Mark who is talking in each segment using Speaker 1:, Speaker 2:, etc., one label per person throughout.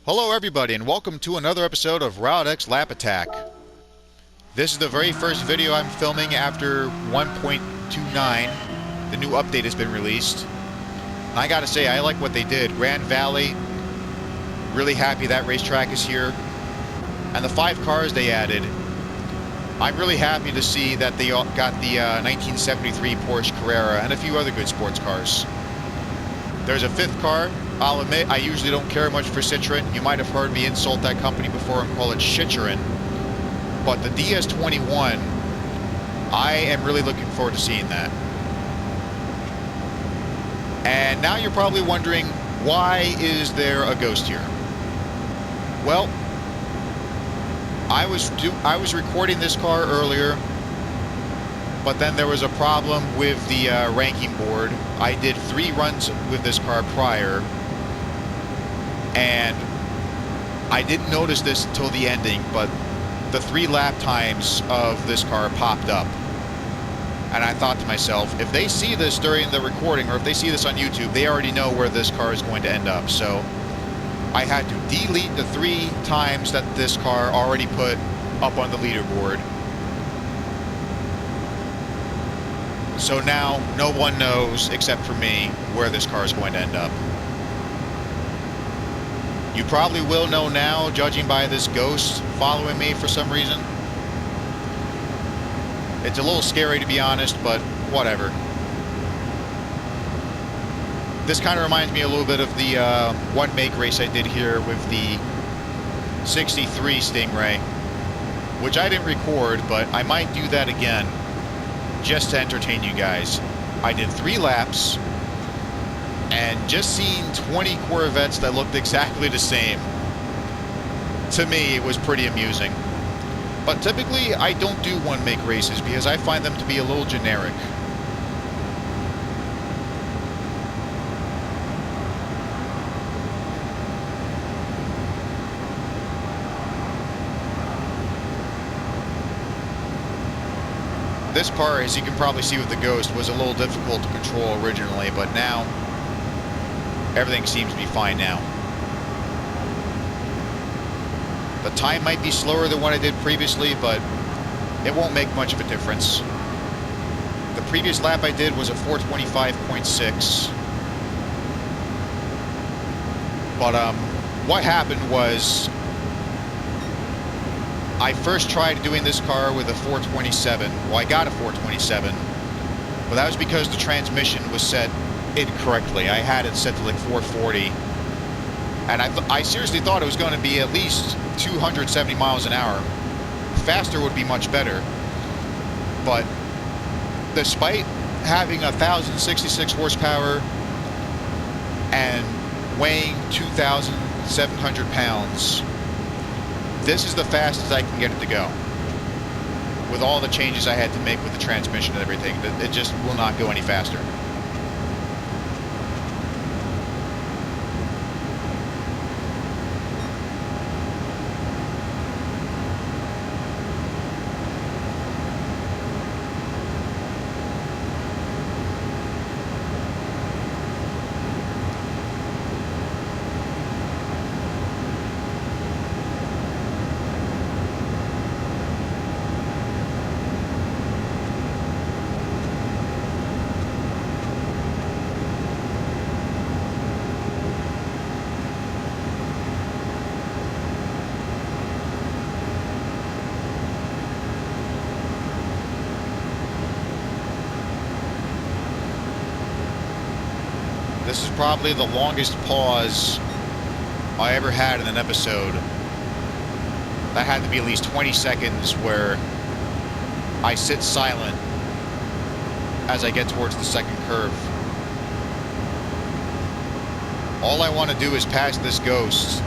Speaker 1: Hello everybody and welcome to another episode of Route X Lap Attack. This is the very first video I'm filming after 1.29. The new update has been released. And I gotta say, I like what they did. Grand Valley, really happy that racetrack is here. And the 5 cars they added, I'm really happy to see that they got the 1973 Porsche Carrera and a few other good sports cars. There's a 5th car. I'll admit, I usually don't care much for Citroen. You might have heard me insult that company before and call it Citroen. But the DS21, I am really looking forward to seeing that. And now you're probably wondering, why is there a ghost here? Well, I was recording this car earlier, but then there was a problem with the ranking board. I did 3 runs with this car prior, and I didn't notice this until the ending, but the 3 lap times of this car popped up. And I thought to myself, if they see this during the recording, or if they see this on YouTube, they already know where this car is going to end up. So I had to delete the 3 times that this car already put up on the leaderboard. So now no one knows, except for me, where this car is going to end up. You probably will know now, judging by this ghost following me for some reason. It's a little scary, to be honest, but whatever. This kind of reminds me a little bit of the one make race I did here with the 63 Stingray, which I didn't record, but I might do that again just to entertain you guys. I did 3 laps, and just seeing 20 Corvettes that looked exactly the same, to me, it was pretty amusing. But typically, I don't do one-make races because I find them to be a little generic. This part, as you can probably see with the Ghost, was a little difficult to control originally, but now everything seems to be fine now. The time might be slower than what I did previously, but it won't make much of a difference. The previous lap I did was a 425.6. But what happened was, I first tried doing this car with a 427. Well, I got a 427, but that was because the transmission was set incorrectly. I had it set to like 440, and I seriously thought it was going to be at least 270 miles an hour. Faster would be much better, but despite having 1,066 horsepower and weighing 2,700 pounds, this is the fastest I can get it to go. With all the changes I had to make with the transmission and everything, it just will not go any faster. This is probably the longest pause I ever had in an episode. That had to be at least 20 seconds where I sit silent as I get towards the second curve. All I want to do is pass this Ghost.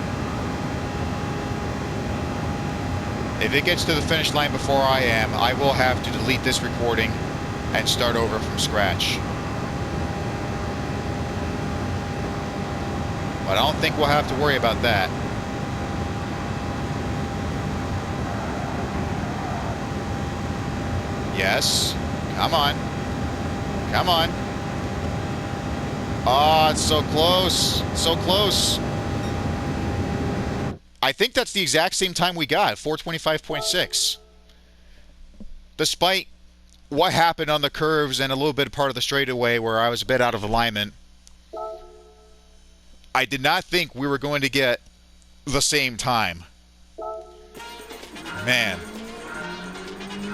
Speaker 1: If it gets to the finish line before I am, I will have to delete this recording and start over from scratch. But I don't think we'll have to worry about that. Yes. Come on. Come on. Oh, it's so close. So close. I think that's the exact same time we got, 425.6. Despite what happened on the curves and a little bit part of the straightaway where I was a bit out of alignment, I did not think we were going to get the same time. Man,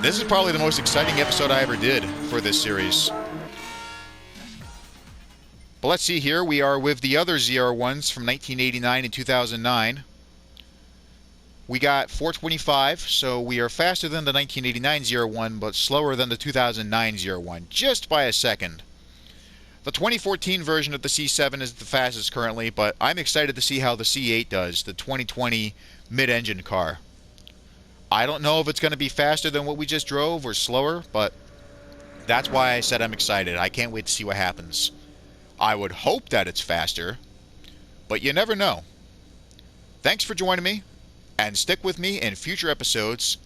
Speaker 1: this is probably the most exciting episode I ever did for this series. But let's see here. We are with the other ZR1s from 1989 and 2009. We got 425, so we are faster than the 1989 ZR1, but slower than the 2009 ZR1, just by a second. The 2014 version of the C7 is the fastest currently, but I'm excited to see how the C8 does, the 2020 mid-engine car. I don't know if it's going to be faster than what we just drove or slower, but that's why I said I'm excited. I can't wait to see what happens. I would hope that it's faster, but you never know. Thanks for joining me, and stick with me in future episodes,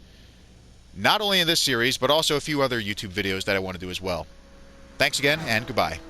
Speaker 1: not only in this series, but also a few other YouTube videos that I want to do as well. Thanks again, and goodbye.